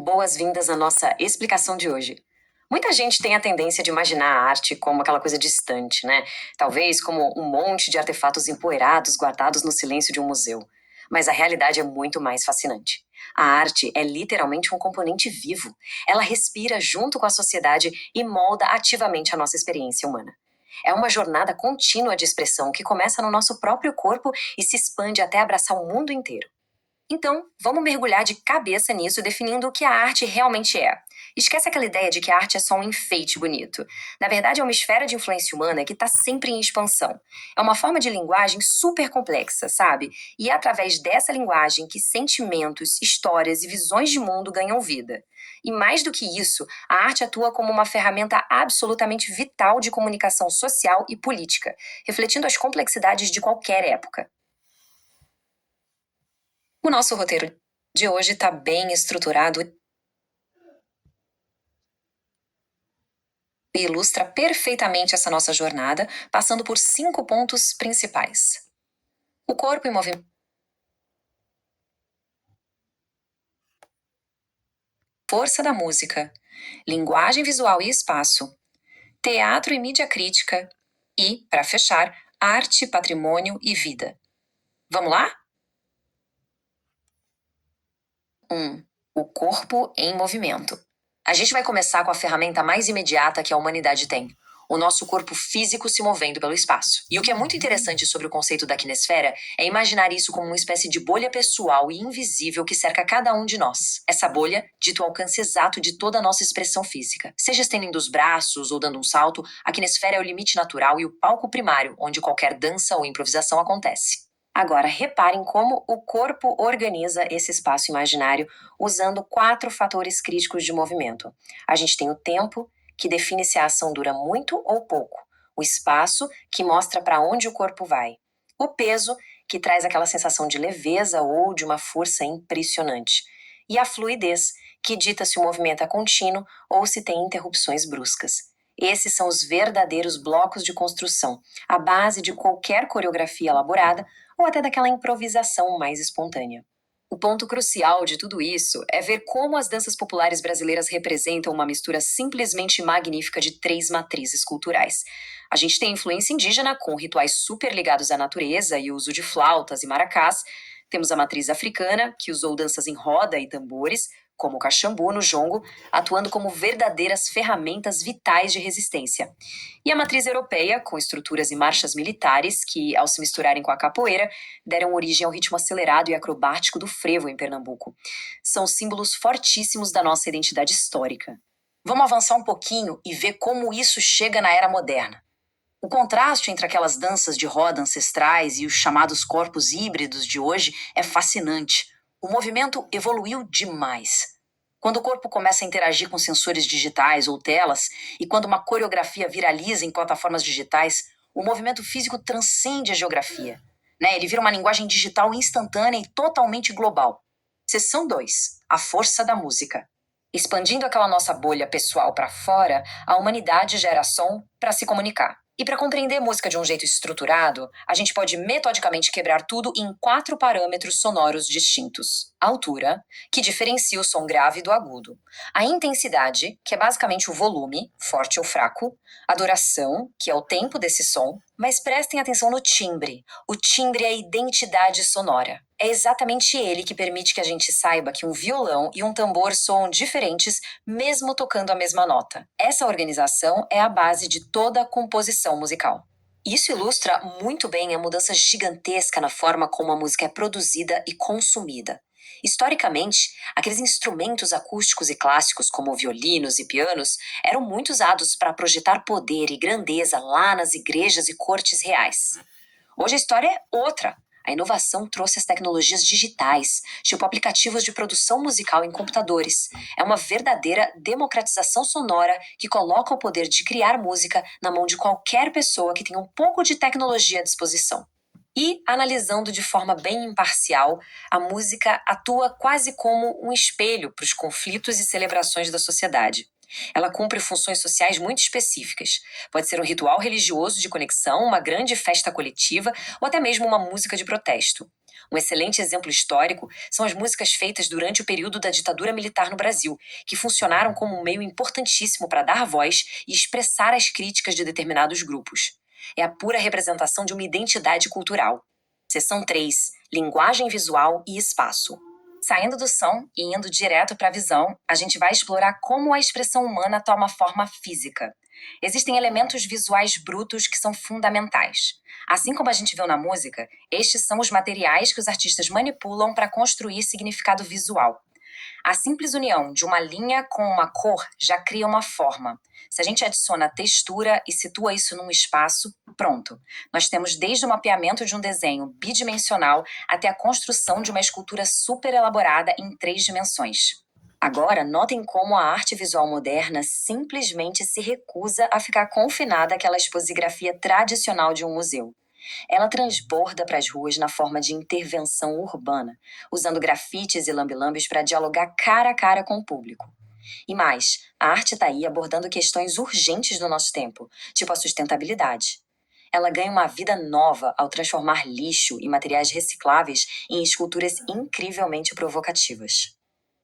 boas-vindas à nossa explicação de hoje. Muita gente tem a tendência de imaginar a arte como aquela coisa distante, né? Talvez como um monte de artefatos empoeirados guardados no silêncio de um museu. Mas a realidade é muito mais fascinante. A arte é literalmente um componente vivo. Ela respira junto com a sociedade e molda ativamente a nossa experiência humana. É uma jornada contínua de expressão que começa no nosso próprio corpo e se expande até abraçar o mundo inteiro. Então, vamos mergulhar de cabeça nisso, definindo o que a arte realmente é. Esquece aquela ideia de que a arte é só um enfeite bonito. Na verdade, é uma esfera de influência humana que está sempre em expansão. É uma forma de linguagem super complexa, sabe? E é através dessa linguagem que sentimentos, histórias e visões de mundo ganham vida. E mais do que isso, a arte atua como uma ferramenta absolutamente vital de comunicação social e política, refletindo as complexidades de qualquer época. O nosso roteiro de hoje está bem estruturado e ilustra perfeitamente essa nossa jornada, passando por 5 pontos principais. O corpo em movimento. Força da música. Linguagem visual e espaço. Teatro e mídia crítica. E, para fechar, arte, patrimônio e vida. Vamos lá? 1. O corpo em movimento. A gente vai começar com a ferramenta mais imediata que a humanidade tem: o nosso corpo físico se movendo pelo espaço. E o que é muito interessante sobre o conceito da quinesfera é imaginar isso como uma espécie de bolha pessoal e invisível que cerca cada um de nós. Essa bolha dita o alcance exato de toda a nossa expressão física. Seja estendendo os braços ou dando um salto, a quinesfera é o limite natural e o palco primário onde qualquer dança ou improvisação acontece. Agora, reparem como o corpo organiza esse espaço imaginário usando 4 fatores críticos de movimento. A gente tem o tempo, que define se a ação dura muito ou pouco. O espaço, que mostra para onde o corpo vai. O peso, que traz aquela sensação de leveza ou de uma força impressionante. E a fluidez, que dita se o movimento é contínuo ou se tem interrupções bruscas. Esses são os verdadeiros blocos de construção, a base de qualquer coreografia elaborada ou até daquela improvisação mais espontânea. O ponto crucial de tudo isso é ver como as danças populares brasileiras representam uma mistura simplesmente magnífica de 3 matrizes culturais. A gente tem influência indígena, com rituais super ligados à natureza e o uso de flautas e maracás. Temos a matriz africana, que usou danças em roda e tambores, como o caxambu no jongo, atuando como verdadeiras ferramentas vitais de resistência. E a matriz europeia, com estruturas e marchas militares que, ao se misturarem com a capoeira, deram origem ao ritmo acelerado e acrobático do frevo em Pernambuco. São símbolos fortíssimos da nossa identidade histórica. Vamos avançar um pouquinho e ver como isso chega na era moderna. O contraste entre aquelas danças de roda ancestrais e os chamados corpos híbridos de hoje é fascinante. O movimento evoluiu demais. Quando o corpo começa a interagir com sensores digitais ou telas, e quando uma coreografia viraliza em plataformas digitais, o movimento físico transcende a geografia. Né? Ele vira uma linguagem digital instantânea e totalmente global. Seção 2. A força da música. Expandindo aquela nossa bolha pessoal para fora, a humanidade gera som para se comunicar. E para compreender música de um jeito estruturado, a gente pode metodicamente quebrar tudo em 4 parâmetros sonoros distintos. A altura, que diferencia o som grave do agudo. A intensidade, que é basicamente o volume, forte ou fraco. A duração, que é o tempo desse som. Mas prestem atenção no timbre. O timbre é a identidade sonora. É exatamente ele que permite que a gente saiba que um violão e um tambor soam diferentes, mesmo tocando a mesma nota. Essa organização é a base de toda a composição musical. Isso ilustra muito bem a mudança gigantesca na forma como a música é produzida e consumida. Historicamente, aqueles instrumentos acústicos e clássicos, como violinos e pianos, eram muito usados para projetar poder e grandeza lá nas igrejas e cortes reais. Hoje a história é outra. A inovação trouxe as tecnologias digitais, tipo aplicativos de produção musical em computadores. É uma verdadeira democratização sonora que coloca o poder de criar música na mão de qualquer pessoa que tenha um pouco de tecnologia à disposição. E, analisando de forma bem imparcial, a música atua quase como um espelho para os conflitos e celebrações da sociedade. Ela cumpre funções sociais muito específicas. Pode ser um ritual religioso de conexão, uma grande festa coletiva ou até mesmo uma música de protesto. Um excelente exemplo histórico são as músicas feitas durante o período da ditadura militar no Brasil, que funcionaram como um meio importantíssimo para dar voz e expressar as críticas de determinados grupos. É a pura representação de uma identidade cultural. Seção 3. Linguagem visual e espaço. Saindo do som e indo direto para a visão, a gente vai explorar como a expressão humana toma forma física. Existem elementos visuais brutos que são fundamentais. Assim como a gente viu na música, estes são os materiais que os artistas manipulam para construir significado visual. A simples união de uma linha com uma cor já cria uma forma. Se a gente adiciona textura e situa isso num espaço, pronto. Nós temos desde o mapeamento de um desenho bidimensional até a construção de uma escultura super elaborada em 3 dimensões. Agora, notem como a arte visual moderna simplesmente se recusa a ficar confinada àquela exposigrafia tradicional de um museu. Ela transborda para as ruas na forma de intervenção urbana, usando grafites e lambe-lambes para dialogar cara a cara com o público. E mais, a arte está aí abordando questões urgentes do nosso tempo, tipo a sustentabilidade. Ela ganha uma vida nova ao transformar lixo e materiais recicláveis em esculturas incrivelmente provocativas.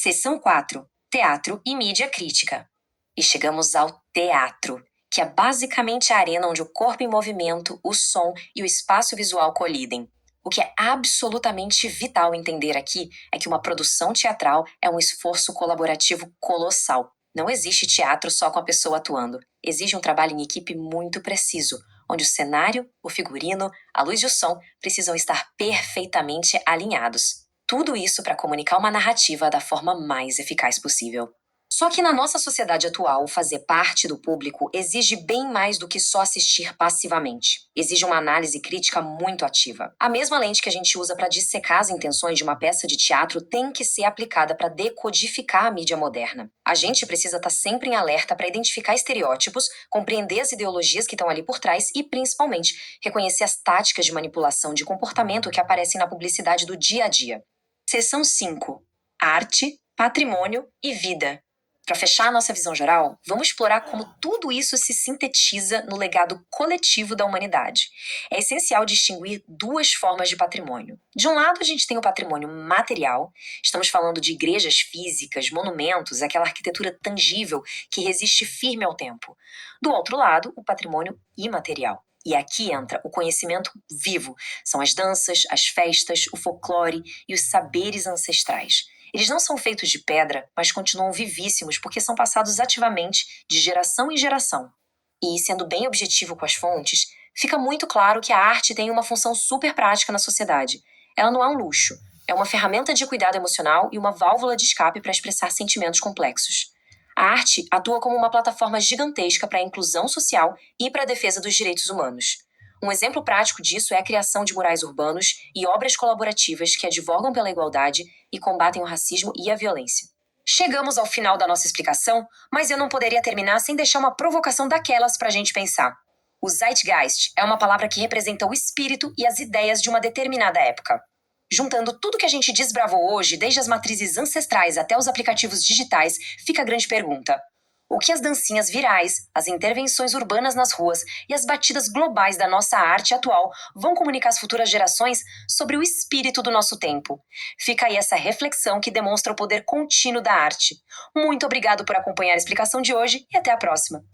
Seção 4. Teatro e mídia crítica. E chegamos ao teatro, que é basicamente a arena onde o corpo em movimento, o som e o espaço visual colidem. O que é absolutamente vital entender aqui é que uma produção teatral é um esforço colaborativo colossal. Não existe teatro só com a pessoa atuando. Exige um trabalho em equipe muito preciso, onde o cenário, o figurino, a luz e o som precisam estar perfeitamente alinhados. Tudo isso para comunicar uma narrativa da forma mais eficaz possível. Só que na nossa sociedade atual, fazer parte do público exige bem mais do que só assistir passivamente. Exige uma análise crítica muito ativa. A mesma lente que a gente usa para dissecar as intenções de uma peça de teatro tem que ser aplicada para decodificar a mídia moderna. A gente precisa estar sempre em alerta para identificar estereótipos, compreender as ideologias que estão ali por trás e, principalmente, reconhecer as táticas de manipulação de comportamento que aparecem na publicidade do dia a dia. Seção 5. Arte, patrimônio e vida. Para fechar a nossa visão geral, vamos explorar como tudo isso se sintetiza no legado coletivo da humanidade. É essencial distinguir 2 formas de patrimônio. De um lado, a gente tem o patrimônio material, estamos falando de igrejas físicas, monumentos, aquela arquitetura tangível que resiste firme ao tempo. Do outro lado, o patrimônio imaterial. E aqui entra o conhecimento vivo. São as danças, as festas, o folclore e os saberes ancestrais. Eles não são feitos de pedra, mas continuam vivíssimos porque são passados ativamente de geração em geração. E, sendo bem objetivo com as fontes, fica muito claro que a arte tem uma função super prática na sociedade. Ela não é um luxo, é uma ferramenta de cuidado emocional e uma válvula de escape para expressar sentimentos complexos. A arte atua como uma plataforma gigantesca para a inclusão social e para a defesa dos direitos humanos. Um exemplo prático disso é a criação de murais urbanos e obras colaborativas que advogam pela igualdade e combatem o racismo e a violência. Chegamos ao final da nossa explicação, mas eu não poderia terminar sem deixar uma provocação daquelas para a gente pensar. O Zeitgeist é uma palavra que representa o espírito e as ideias de uma determinada época. Juntando tudo que a gente desbravou hoje, desde as matrizes ancestrais até os aplicativos digitais, fica a grande pergunta: o que as dancinhas virais, as intervenções urbanas nas ruas e as batidas globais da nossa arte atual vão comunicar às futuras gerações sobre o espírito do nosso tempo? Fica aí essa reflexão que demonstra o poder contínuo da arte. Muito obrigado por acompanhar a explicação de hoje e até a próxima!